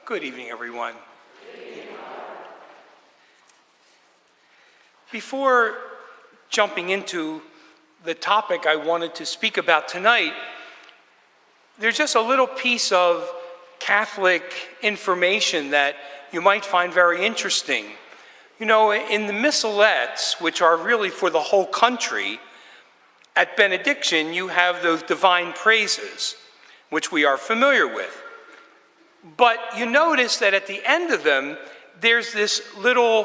Good evening, everyone. Before jumping into the topic I wanted to speak about tonight, there's just a little piece of Catholic information that you might find very interesting. You know, in the missalettes, which are really for the whole country, at benediction you have those divine praises, which we are familiar with. But you notice that at the end of them, there's this little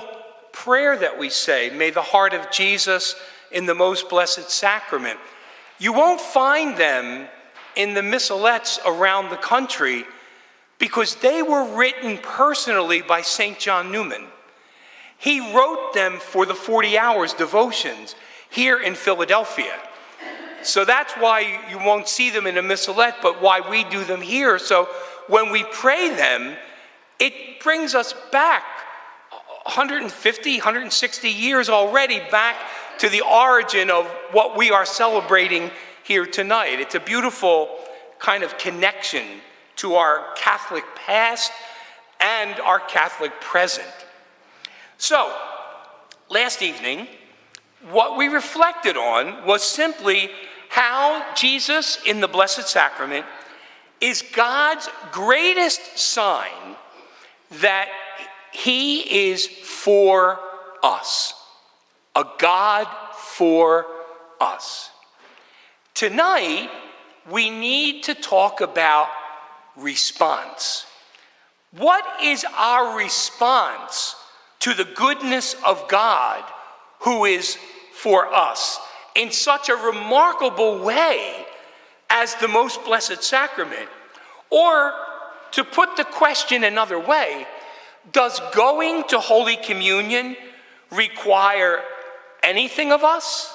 prayer that we say, "May the heart of Jesus in the most blessed sacrament." You won't find them in the missalettes around the country because they were written personally by St. John Newman. He wrote them for the 40 Hours devotions here in Philadelphia. So that's why you won't see them in a missalette, but why we do them here. So when we pray them, it brings us back 150, 160 years already back to the origin of what we are celebrating here tonight. It's a beautiful kind of connection to our Catholic past and our Catholic present. So, last evening, what we reflected on was simply how Jesus in the Blessed Sacrament is God's greatest sign that he is for us, a God for us. Tonight, we need to talk about response. What is our response to the goodness of God who is for us in such a remarkable way as the most blessed sacrament? Or, to put the question another way, does going to Holy Communion require anything of us?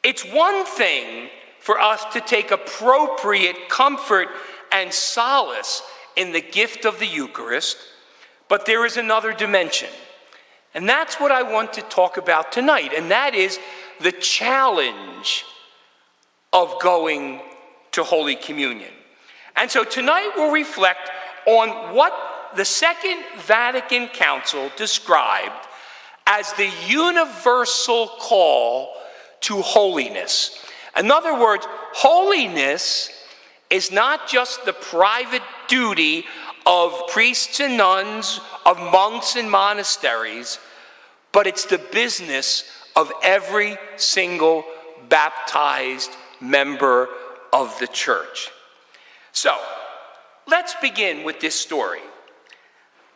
It's one thing for us to take appropriate comfort and solace in the gift of the Eucharist, but there is another dimension. And that's what I want to talk about tonight, and that is the challenge of going to Holy Communion. And so tonight we'll reflect on what the Second Vatican Council described as the universal call to holiness. In other words, holiness is not just the private duty of priests and nuns, of monks and monasteries, but it's the business of every single baptized member of the church. So, let's begin with this story.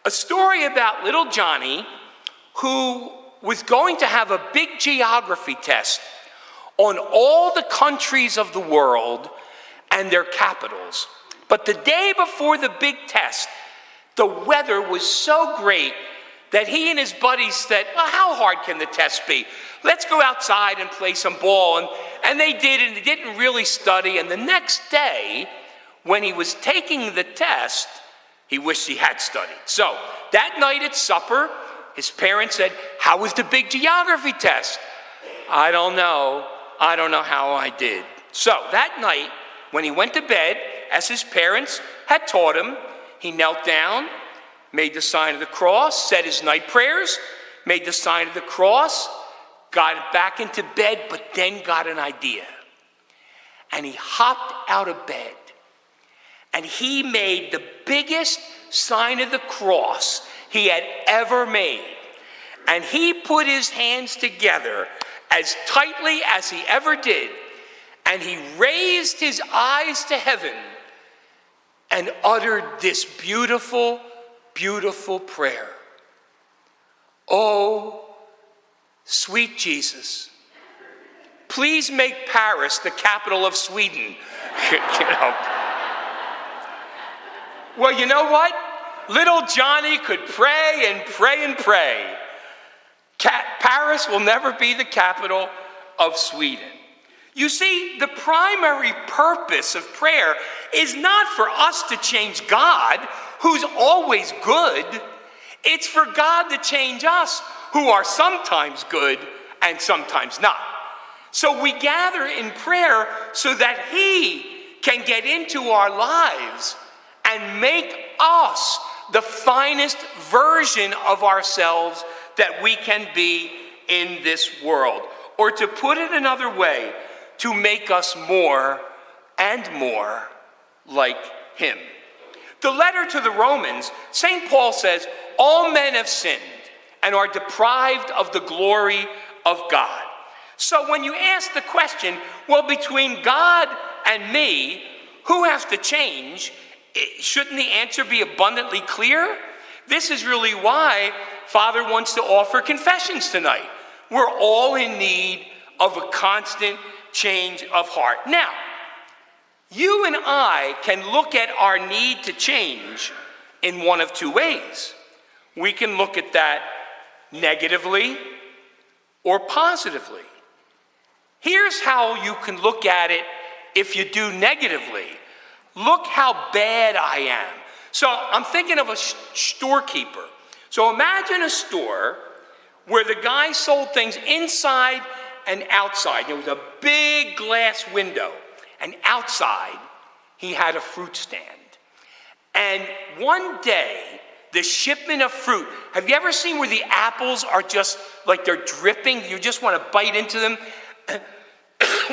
A story about little Johnny who was going to have a big geography test on all the countries of the world and their capitals. But the day before the big test, the weather was so great that he and his buddies said, "Well, how hard can the test be? Let's go outside and play some ball." And they did, and they didn't really study. And the next day, when he was taking the test, he wished he had studied. So that night at supper, his parents said, "How was the big geography test?" "I don't know. I don't know how I did." So that night, when he went to bed, as his parents had taught him, he knelt down, made the sign of the cross, said his night prayers, made the sign of the cross, got back into bed, but then got an idea. And he hopped out of bed, and he made the biggest sign of the cross he had ever made. And he put his hands together as tightly as he ever did, and he raised his eyes to heaven and uttered this beautiful, beautiful prayer. "Oh, sweet Jesus, please make Paris the capital of Sweden." Well, you know what? Little Johnny could pray and pray and pray. Paris will never be the capital of Sweden. You see, the primary purpose of prayer is not for us to change God, who's always good. It's for God to change us, who are sometimes good and sometimes not. So we gather in prayer so that he can get into our lives and make us the finest version of ourselves that we can be in this world. Or to put it another way, to make us more and more like him. The letter to the Romans, St. Paul says, all men have sinned and are deprived of the glory of God. So when you ask the question, well, between God and me, who has to change? Shouldn't the answer be abundantly clear? This is really why Father wants to offer confessions tonight. We're all in need of a constant change of heart. Now, you and I can look at our need to change in one of two ways. We can look at that negatively or positively. Here's how you can look at it if you do negatively. Look how bad I am. So I'm thinking of a storekeeper. So imagine a store where the guy sold things inside and outside. There was a big glass window. And outside, he had a fruit stand. And one day, the shipment of fruit, have you ever seen where the apples are just like they're dripping? You just want to bite into them?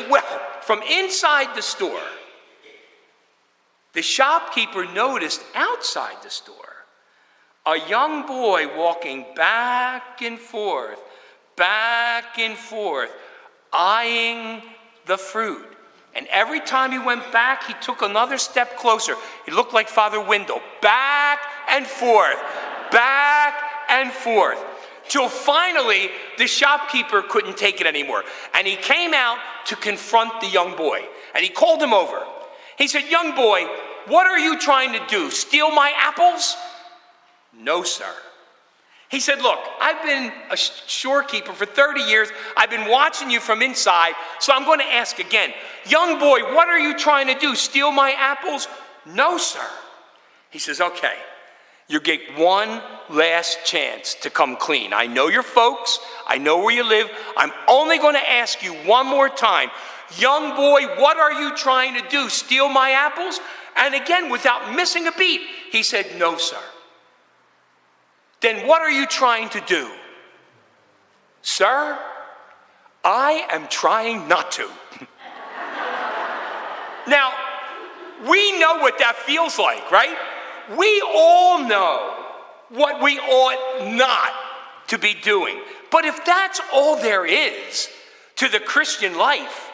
Well, from inside the store, the shopkeeper noticed outside the store a young boy walking back and forth, eyeing the fruit. And every time he went back, he took another step closer. He looked like Father Wendell, back and forth, till finally the shopkeeper couldn't take it anymore. And he came out to confront the young boy. And he called him over. He said, young boy, what are you trying to do? Steal my apples? No, sir. He said, look, I've been a storekeeper for 30 years. I've been watching you from inside, so I'm going to ask again. Young boy, what are you trying to do? Steal my apples? No, sir. He says, okay, you get one last chance to come clean. I know your folks. I know where you live. I'm only going to ask you one more time. Young boy, what are you trying to do? Steal my apples? And again, without missing a beat, he said, no, sir. Then what are you trying to do? Sir, I am trying not to. Now, we know what that feels like, right? We all know what we ought not to be doing. But if that's all there is to the Christian life,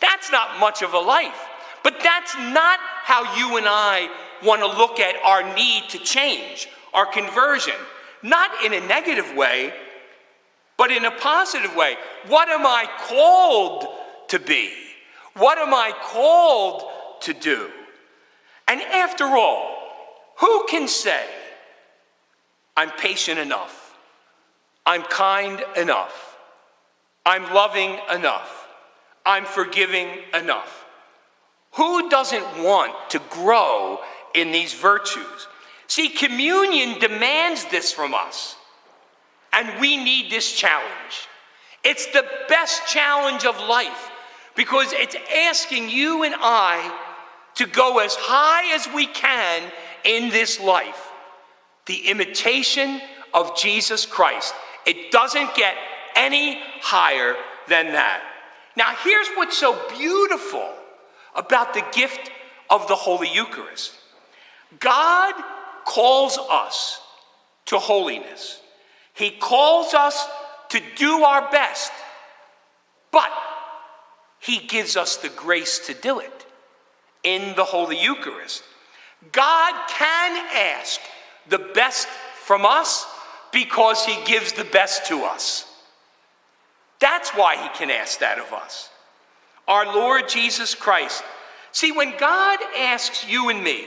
that's not much of a life. But that's not how you and I want to look at our need to change, our conversion. Not in a negative way, but in a positive way. What am I called to be? What am I called to do? And after all, who can say, I'm patient enough, I'm kind enough, I'm loving enough, I'm forgiving enough? Who doesn't want to grow in these virtues? See, communion demands this from us, and we need this challenge. It's the best challenge of life because it's asking you and I to go as high as we can in this life, the imitation of Jesus Christ. It doesn't get any higher than that. Now, here's what's so beautiful about the gift of the Holy Eucharist. God calls us to holiness. He calls us to do our best, but he gives us the grace to do it in the Holy Eucharist. God can ask the best from us because he gives the best to us. That's why he can ask that of us. Our Lord Jesus Christ. See, when God asks you and me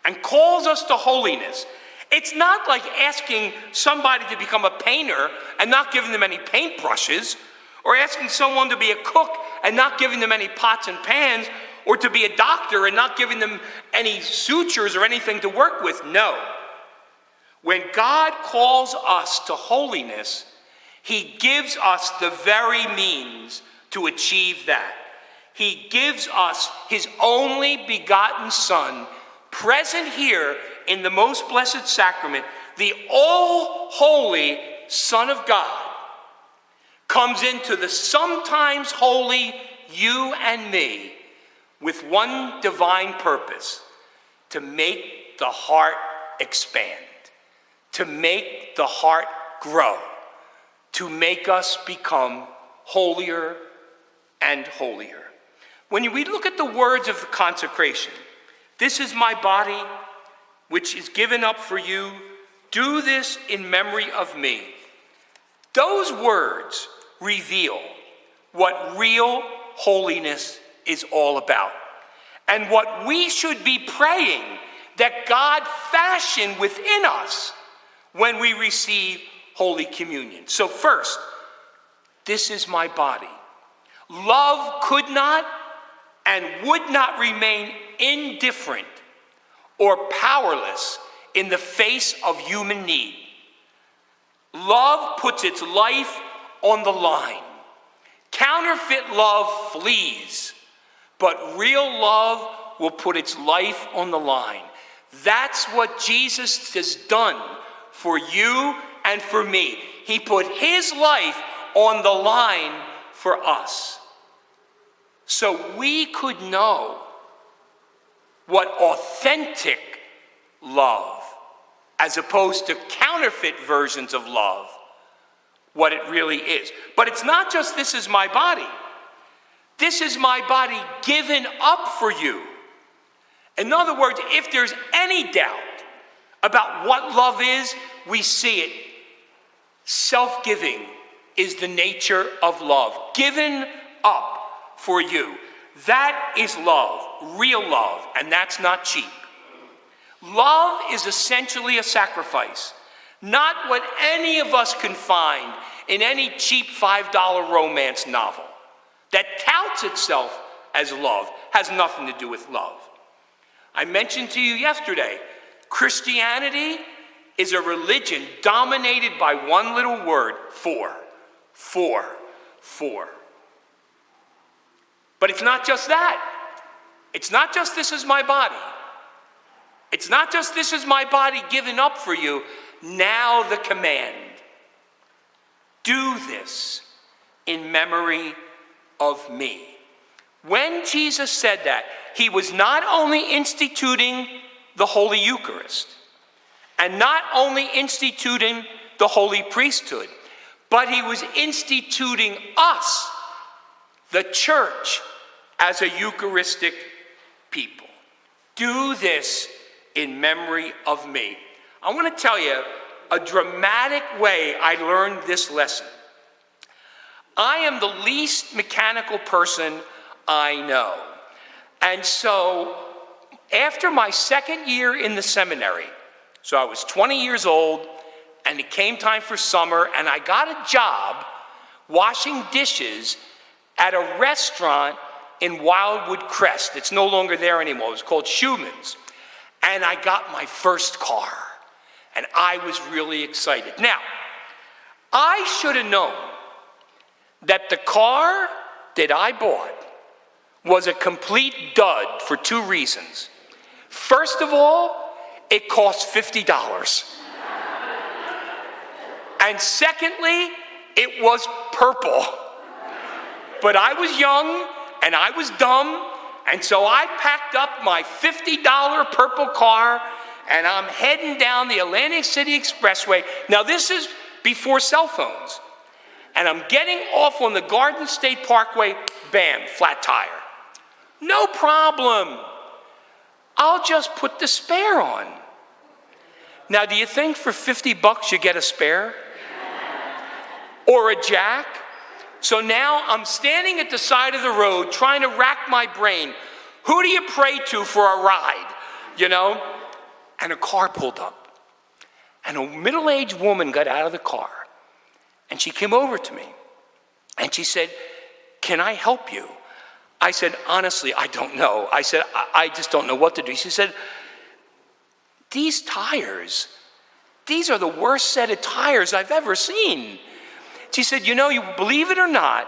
and calls us to holiness, it's not like asking somebody to become a painter and not giving them any paintbrushes, or asking someone to be a cook and not giving them any pots and pans, or to be a doctor and not giving them any sutures or anything to work with. No. When God calls us to holiness, he gives us the very means to achieve that. He gives us his only begotten Son, present here in the most blessed sacrament, the all-holy Son of God comes into the sometimes holy you and me with one divine purpose: to make the heart expand, to make the heart grow, to make us become holier and holier. When we look at the words of the consecration, "This is my body, which is given up for you. Do this in memory of me." Those words reveal what real holiness is all about, and what we should be praying that God fashion within us when we receive Holy Communion. So first, this is my body. Love could not and would not remain indifferent or powerless in the face of human need. Love puts its life on the line. Counterfeit love flees, but real love will put its life on the line. That's what Jesus has done for you and for me. He put his life on the line for us, so we could know what authentic love, as opposed to counterfeit versions of love, what it really is. But it's not just "this is my body." This is my body given up for you. In other words, if there's any doubt about what love is, we see it. Self-giving is the nature of love. Given up for you. That is love, real love, and that's not cheap. Love is essentially a sacrifice, not what any of us can find in any cheap $5 romance novel that touts itself as love. Has nothing to do with love. I mentioned to you yesterday, Christianity is a religion dominated by one little word: for. But it's not just that. It's not just "this is my body." It's not just "this is my body given up for you." Now the command: do this in memory of me. When Jesus said that, he was not only instituting the Holy Eucharist and not only instituting the Holy Priesthood, but he was instituting us, the church, as a Eucharistic people. Do this in memory of me. I want to tell you a dramatic way I learned this lesson. I am the least mechanical person I know. And so after my second year in the seminary, so I was 20 years old, and it came time for summer, and I got a job washing dishes at a restaurant in Wildwood Crest. It's no longer there anymore. It was called Schumann's. And I got my first car, and I was really excited. Now, I should have known that the car that I bought was a complete dud for two reasons. First of all, it cost $50. And secondly, it was purple. But I was young and I was dumb, and so I packed up my $50 purple car and I'm heading down the Atlantic City Expressway. Now this is before cell phones. And I'm getting off on the Garden State Parkway, bam, flat tire. No problem. I'll just put the spare on. Now, do you think for $50 you get a spare? Or a jack? So now I'm standing at the side of the road trying to rack my brain. Who do you pray to for a ride? You know? And a car pulled up. And a middle-aged woman got out of the car. And she came over to me. And she said, "Can I help you?" I said, "Honestly, I don't know." I said, I just don't know what to do. She said, "These tires, these are the worst set of tires I've ever seen." She said, "You know, you believe it or not,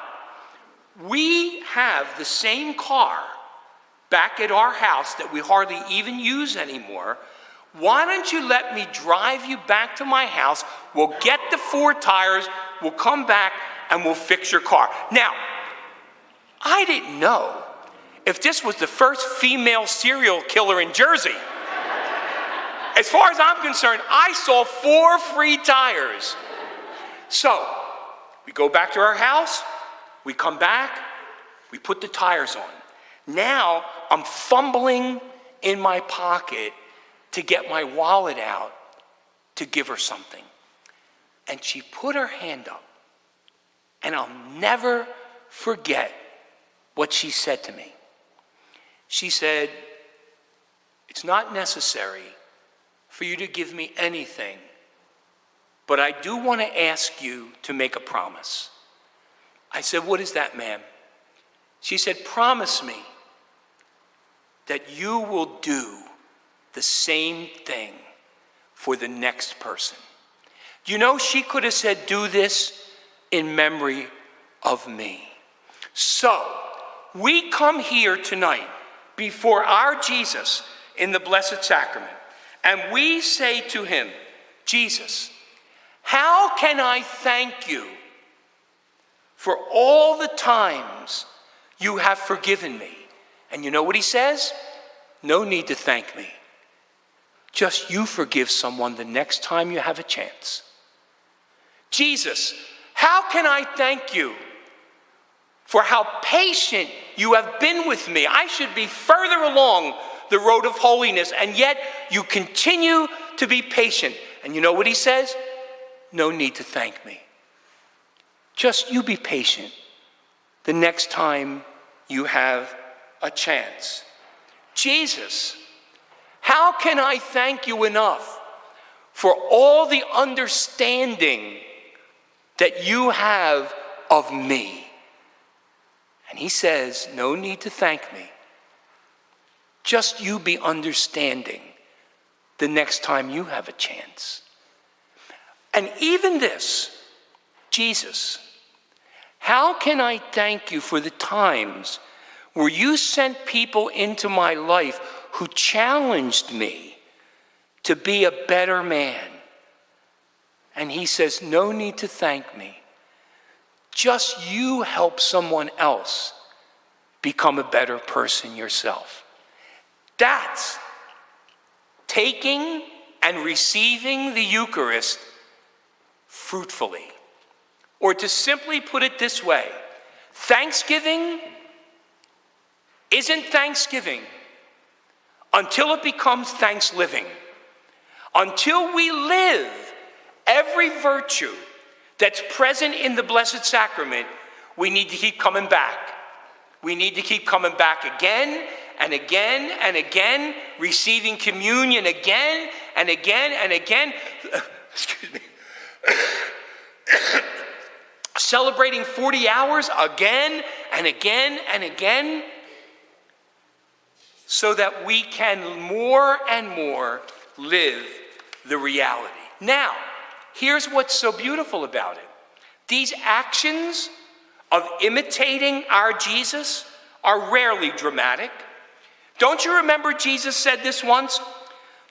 we have the same car back at our house that we hardly even use anymore. Why don't you let me drive you back to my house? We'll get the 4 tires, we'll come back, and we'll fix your car. Now, I didn't know if this was the first female serial killer in Jersey. As far as I'm concerned, I saw 4 free tires. So, we go back to our house, we come back, we put the tires on. Now, I'm fumbling in my pocket to get my wallet out to give her something. And she put her hand up, and I'll never forget what she said to me. She said, "It's not necessary for you to give me anything, but I do want to ask you to make a promise." I said, "What is that, ma'am?" She said, "Promise me that you will do the same thing for the next person." You know, she could have said, "Do this in memory of me." So, we come here tonight before our Jesus in the Blessed Sacrament, and we say to him, "Jesus, how can I thank you for all the times you have forgiven me?" And you know what he says? "No need to thank me. Just you forgive someone the next time you have a chance." Jesus, how can I thank you for how patient you have been with me? I should be further along the road of holiness, and yet you continue to be patient. And you know what he says? "No need to thank me. Just you be patient the next time you have a chance." Jesus, how can I thank you enough for all the understanding that you have of me? And he says, "No need to thank me. Just you be understanding the next time you have a chance." And even this, Jesus, how can I thank you for the times where you sent people into my life who challenged me to be a better man? And he says, "No need to thank me. Just you help someone else become a better person yourself." That's taking and receiving the Eucharist fruitfully. Or to simply put it this way, Thanksgiving isn't Thanksgiving until it becomes thanks-living. Until we live every virtue that's present in the Blessed Sacrament, we need to keep coming back. We need to keep coming back again and again and again, receiving communion again and again and again. Excuse me. Celebrating 40 hours again and again and again, so that we can more and more live the reality. Now, here's what's so beautiful about it. These actions of imitating our Jesus are rarely dramatic. Don't you remember Jesus said this once?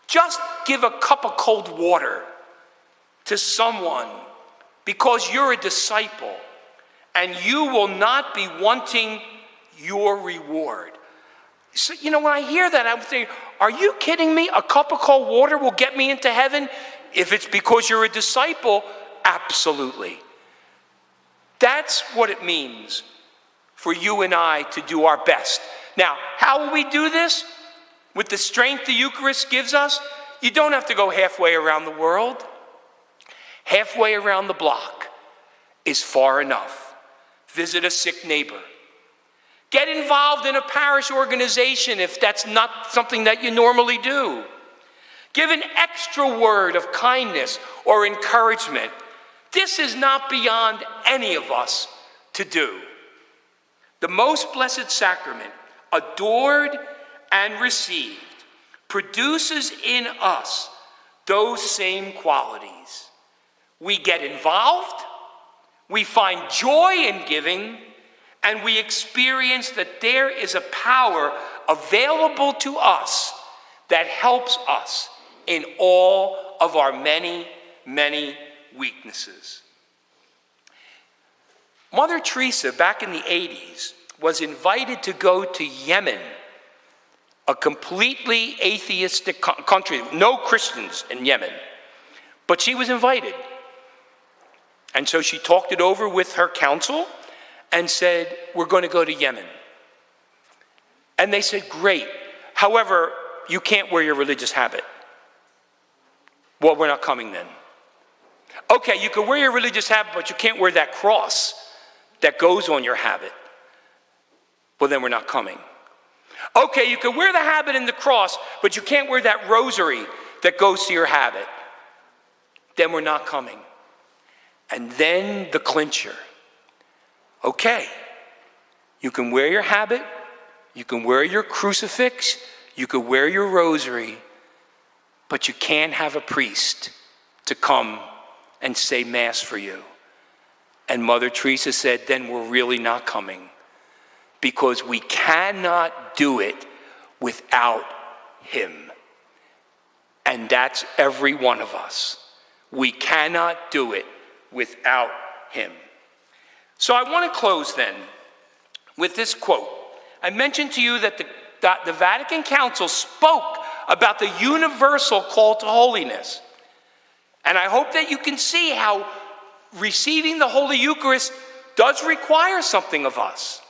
Just give a cup of cold water to someone because you're a disciple, and you will not be wanting your reward. So, you know, when I hear that, I'm thinking, are you kidding me? A cup of cold water will get me into heaven? If it's because you're a disciple, absolutely. That's what it means for you and I to do our best. Now, how will we do this? With the strength the Eucharist gives us? You don't have to go halfway around the world. Halfway around the block is far enough. Visit a sick neighbor. Get involved in a parish organization if that's not something that you normally do. Give an extra word of kindness or encouragement. This is not beyond any of us to do. The most blessed sacrament, adored and received, produces in us those same qualities. We get involved, we find joy in giving, and we experience that there is a power available to us that helps us in all of our many, many weaknesses. Mother Teresa, back in the 80s, was invited to go to Yemen, a completely atheistic country, no Christians in Yemen, but she was invited. And so she talked it over with her council and said, we're going to go to Yemen. And they said, great. However, you can't wear your religious habit. Well, we're not coming then. Okay, you can wear your religious habit, but you can't wear that cross that goes on your habit. Well, then we're not coming. Okay, you can wear the habit and the cross, but you can't wear that rosary that goes to your habit. Then we're not coming. And then the clincher. Okay, you can wear your habit, you can wear your crucifix, you can wear your rosary, but you can't have a priest to come and say Mass for you. And Mother Teresa said, then we're really not coming, because we cannot do it without him. And that's every one of us. We cannot do it without him. So I want to close then with this quote. I mentioned to you that the Vatican Council spoke about the universal call to holiness. And I hope that you can see how receiving the Holy Eucharist does require something of us,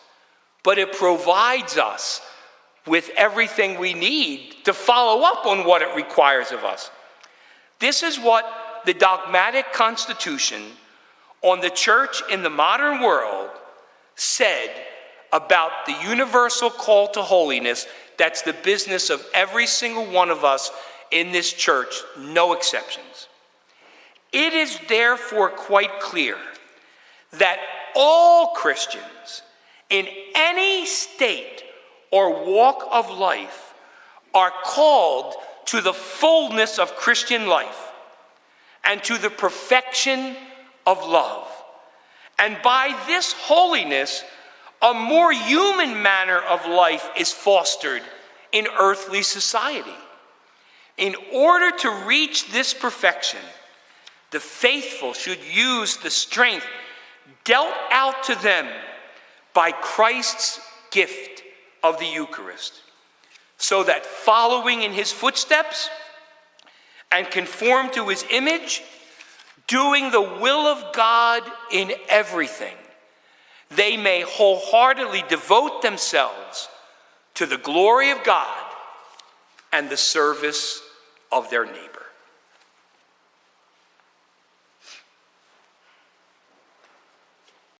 but it provides us with everything we need to follow up on what it requires of us. This is what the dogmatic constitution on the church in the modern world said about the universal call to holiness. That's the business of every single one of us in this church, no exceptions. It is therefore quite clear that all Christians in any state or walk of life are called to the fullness of Christian life and to the perfection of love. And by this holiness, a more human manner of life is fostered in earthly society. In order to reach this perfection, the faithful should use the strength dealt out to them by Christ's gift of the Eucharist, so that following in his footsteps and conform to his image, doing the will of God in everything, they may wholeheartedly devote themselves to the glory of God and the service of their neighbor.